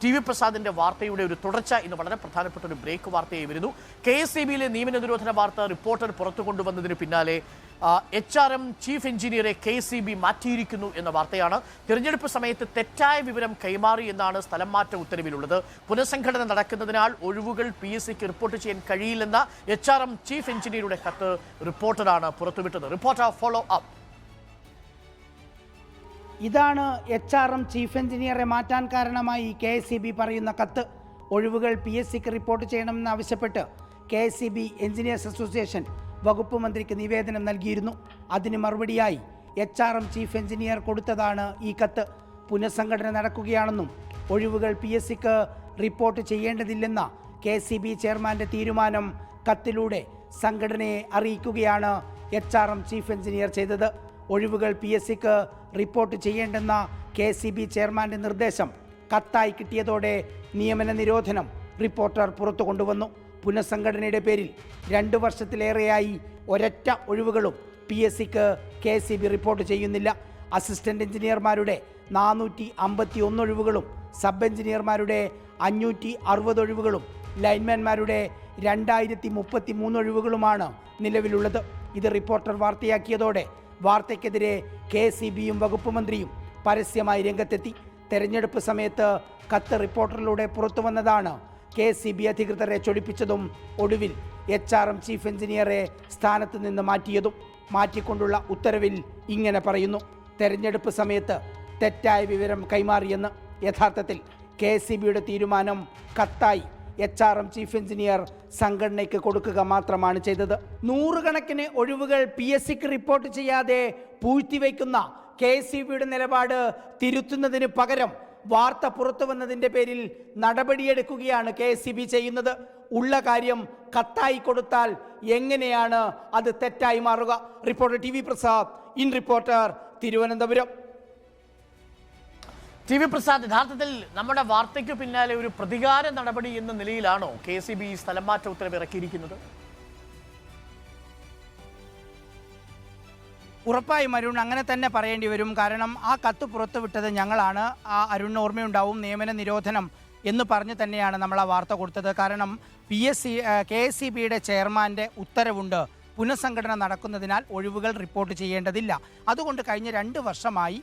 TV. പ്രസാദിന്റെ വാർത്തയുടെ ഒരു തുടർച്ച ഇന്ന് വളരെ പ്രധാനപ്പെട്ട ഒരു ബ്രേക്ക് വാർത്തയായി വരുന്നു. KSEBയിലെ നിയമന നിരോധന വാർത്ത റിപ്പോർട്ടർ പുറത്തു കൊണ്ടുവന്നതിന് പിന്നാലെ HRM ചീഫ് എഞ്ചിനീയറെ KSEB മാറ്റിയിരിക്കുന്നു എന്ന വാർത്തയാണ്. തിരഞ്ഞെടുപ്പ് സമയത്ത് തെറ്റായ വിവരം കൈമാറി എന്നാണ് സ്ഥലം മാറ്റ ഉത്തരവിലുള്ളത്. പുനഃസംഘടന നടക്കുന്നതിനാൽ ഒഴിവുകൾ PSCക്ക് റിപ്പോർട്ട് ചെയ്യാൻ കഴിയില്ലെന്ന HRM ചീഫ് എഞ്ചിനീയറുടെ കത്ത് റിപ്പോർട്ടറാണ് പുറത്തുവിട്ടത്. Reporter follow up. ഇതാണ് HRM ചീഫ് എഞ്ചിനീയറെ മാറ്റാൻ കാരണമായി KSEB പറയുന്ന കത്ത്. ഒഴിവുകൾ PSCക്ക് റിപ്പോർട്ട് ചെയ്യണമെന്നാവശ്യപ്പെട്ട് KSEB എഞ്ചിനീയേഴ്സ് അസോസിയേഷൻ വകുപ്പ് മന്ത്രിക്ക് നിവേദനം നൽകിയിരുന്നു. അതിന് മറുപടിയായി HRM ചീഫ് എഞ്ചിനീയർ കൊടുത്തതാണ് ഈ കത്ത്. പുനഃസംഘടന നടക്കുകയാണെന്നും ഒഴിവുകൾ PSCക്ക് റിപ്പോർട്ട് ചെയ്യേണ്ടതില്ലെന്ന KSEB ചെയർമാൻ്റെ തീരുമാനം കത്തിലൂടെ സംഘടനയെ അറിയിക്കുകയാണ് HRM ചീഫ് എഞ്ചിനീയർ ചെയ്തത്. ഒഴിവുകൾ PSCക്ക് റിപ്പോർട്ട് ചെയ്യേണ്ടെന്ന KSEB ചെയർമാൻ്റെ നിർദ്ദേശം കത്തായി കിട്ടിയതോടെ നിയമന നിരോധനം റിപ്പോർട്ടർ പുറത്തു കൊണ്ടുവന്നു. പുനഃസംഘടനയുടെ പേരിൽ 2 വർഷത്തിലേറെയായി ഒരൊറ്റ ഒഴിവുകളും PSCക്ക് KSEB റിപ്പോർട്ട് ചെയ്യുന്നില്ല. അസിസ്റ്റന്റ് എഞ്ചിനീയർമാരുടെ 451 ഒഴിവുകളും സബ് എഞ്ചിനീയർമാരുടെ 560 ഒഴിവുകളും ലൈൻമാൻമാരുടെ 2033 ഒഴിവുകളുമാണ് നിലവിലുള്ളത്. ഇത് റിപ്പോർട്ടർ വാർത്തയാക്കിയതോടെ വാർത്തയ്ക്കെതിരെ KSEBയും വകുപ്പ് മന്ത്രിയും പരസ്യമായി രംഗത്തെത്തി. തെരഞ്ഞെടുപ്പ് സമയത്ത് കത്ത് റിപ്പോർട്ടറിലൂടെ പുറത്തു വന്നതാണ് KSEB അധികൃതരെ ചൊടിപ്പിച്ചതും ഒടുവിൽ HRM ചീഫ് എഞ്ചിനീയറെ സ്ഥാനത്ത് നിന്ന് മാറ്റിയതും. മാറ്റിക്കൊണ്ടുള്ള ഉത്തരവിൽ ഇങ്ങനെ പറയുന്നു: തെരഞ്ഞെടുപ്പ് സമയത്ത് തെറ്റായ വിവരം കൈമാറിയെന്ന്. യഥാർത്ഥത്തിൽ KSEBയുടെ തീരുമാനം കത്തായി HRM ചീഫ് എഞ്ചിനീയർ സംഘടനയ്ക്ക് കൊടുക്കുക മാത്രമാണ് ചെയ്തത്. 100 കണക്കിന് ഒഴിവുകൾ PSCക്ക് റിപ്പോർട്ട് ചെയ്യാതെ പൂഴ്ത്തിവെക്കുന്ന KSEBയുടെ നിലപാട് തിരുത്തുന്നതിന് പകരം വാർത്ത പുറത്തു വന്നതിൻ്റെ പേരിൽ നടപടിയെടുക്കുകയാണ് KSEB ചെയ്യുന്നത്. ഉള്ള കാര്യം കത്തായി കൊടുത്താൽ എങ്ങനെയാണ് അത് തെറ്റായി മാറുക? Reporter TV. Prasad, in reporter, Thiruvananthapuram. TV. Prasad, യഥാർത്ഥത്തിൽ നമ്മുടെ വാർത്തയ്ക്ക് പിന്നാലെ ഒരു പ്രതികാര നടപടി എന്ന നിലയിലാണോ KSEB സ്ഥലം മാറ്റ ഉത്തരവ് ഇറക്കിയിരിക്കുന്നത്? ഉറപ്പായും അരുൺ, അങ്ങനെ തന്നെ പറയേണ്ടി വരും. കാരണം ആ കത്ത് പുറത്തുവിട്ടത് ഞങ്ങളാണ്. ആ അരുണിന് ഓർമ്മയുണ്ടാവും, നിയമന നിരോധനം എന്ന് പറഞ്ഞ് തന്നെയാണ് നമ്മൾ ആ വാർത്ത കൊടുത്തത്. കാരണം KSEBയുടെ ചെയർമാൻ്റെ ഉത്തരവുണ്ട്, പുനഃസംഘടന നടക്കുന്നതിനാൽ ഒഴിവുകൾ റിപ്പോർട്ട് ചെയ്യേണ്ടതില്ല. അതുകൊണ്ട് കഴിഞ്ഞ 2 വർഷമായി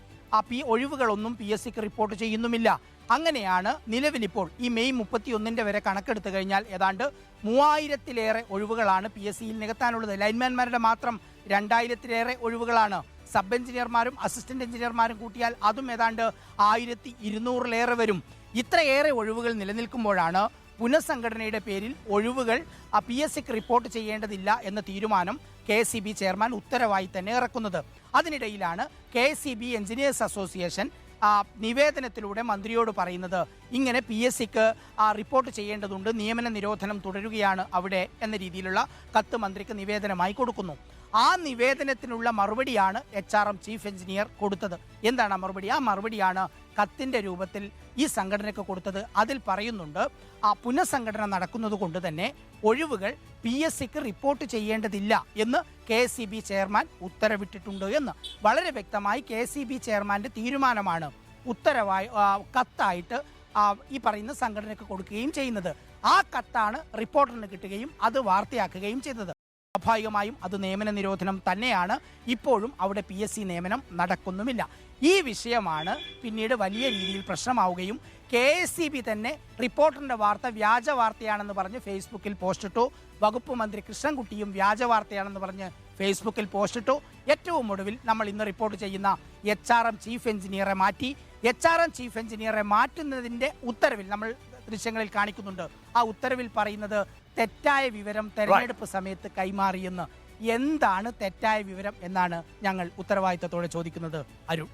ഒഴിവുകളൊന്നും PSCക്ക് റിപ്പോർട്ട് ചെയ്യുന്നുമില്ല. അങ്ങനെയാണ് നിലവിലിപ്പോൾ ഈ മെയ് 31 വരെ കണക്കെടുത്തു കഴിഞ്ഞാൽ ഏതാണ്ട് 3000-ലേറെ ഒഴിവുകളാണ് PSCയിൽ നികത്താനുള്ളത്. ലൈൻമാൻമാരുടെ മാത്രം 2000-ലേറെ ഒഴിവുകളാണ്. സബ് എഞ്ചിനീയർമാരും അസിസ്റ്റന്റ് എഞ്ചിനീയർമാരും കൂട്ടിയാൽ അതും ഏതാണ്ട് 1200-ലേറെ വരും. ഇത്രയേറെ ഒഴിവുകൾ നിലനിൽക്കുമ്പോഴാണ് പുനഃസംഘടനയുടെ പേരിൽ ഒഴിവുകൾ PSCക്ക് റിപ്പോർട്ട് ചെയ്യേണ്ടതില്ല എന്ന തീരുമാനം KSEB ചെയർമാൻ ഉത്തരവായി തന്നെ ഇറക്കുന്നത്. അതിനിടയിലാണ് KSEB എഞ്ചിനീയേഴ്സ് അസോസിയേഷൻ നിവേദനത്തിലൂടെ മന്ത്രിയോട് പറയുന്നത് ഇങ്ങനെ PSCക്ക് റിപ്പോർട്ട് ചെയ്യേണ്ടതുണ്ട്, നിയമന നിരോധനം തുടരുകയാണ് അവിടെ എന്ന രീതിയിലുള്ള കത്ത് മന്ത്രിക്ക് നിവേദനമായി കൊടുക്കുന്നു. ആ നിവേദനത്തിനുള്ള മറുപടിയാണ് HRM ചീഫ് എഞ്ചിനീയർ കൊടുത്തത്. എന്താണ് ആ മറുപടി? ആ മറുപടിയാണ് കത്തിൻ്റെ രൂപത്തിൽ ഈ സംഘടനയ്ക്ക് കൊടുത്തത്. അതിൽ പറയുന്നുണ്ട്, പുനഃസംഘടന നടക്കുന്നത് കൊണ്ട് തന്നെ ഒഴിവുകൾ PSCക്ക് റിപ്പോർട്ട് ചെയ്യേണ്ടതില്ല എന്ന് KSEB ചെയർമാൻ ഉത്തരവിട്ടിട്ടുണ്ട് എന്ന്. വളരെ വ്യക്തമായി KSEB ചെയർമാൻ്റെ തീരുമാനമാണ് ഉത്തരവായി കത്തായിട്ട് ഈ പറയുന്ന സംഘടനയ്ക്ക് കൊടുക്കുകയും ചെയ്യുന്നത്. ആ കത്താണ് റിപ്പോർട്ടറിന് കിട്ടുകയും അത് വാർത്തയാക്കുകയും ചെയ്തത്. സ്വാഭാവികമായും അത് നിയമന നിരോധനം തന്നെയാണ്. ഇപ്പോഴും അവിടെ PSC നിയമനം നടക്കുന്നുമില്ല. ഈ വിഷയമാണ് പിന്നീട് വലിയ രീതിയിൽ പ്രശ്നമാവുകയും KSEB തന്നെ റിപ്പോർട്ടറിൻ്റെ വാർത്ത വ്യാജ വാർത്തയാണെന്ന് പറഞ്ഞ് ഫേസ്ബുക്കിൽ പോസ്റ്റിട്ടു. വകുപ്പ് മന്ത്രി കൃഷ്ണൻകുട്ടിയും വ്യാജ വാർത്തയാണെന്ന് പറഞ്ഞ് ഫേസ്ബുക്കിൽ പോസ്റ്റിട്ടു. ഏറ്റവും ഒടുവിൽ നമ്മൾ ഇന്ന് റിപ്പോർട്ട് ചെയ്യുന്ന HRM ചീഫ് എഞ്ചിനീയറെ മാറ്റി. HRM ചീഫ് എഞ്ചിനീയറെ മാറ്റുന്നതിൻ്റെ ഉത്തരവിൽ നമ്മൾ ദൃശ്യങ്ങളിൽ കാണിക്കുന്നുണ്ട്. ആ ഉത്തരവിൽ പറയുന്നത് തെറ്റായ വിവരം തെരഞ്ഞെടുപ്പ് സമയത്ത് കൈമാറിയെന്ന്. എന്താണ് തെറ്റായ വിവരം എന്നാണ് ഞങ്ങൾ ഉത്തരവാദിത്തത്തോടെ ചോദിക്കുന്നത്, അരുൺ?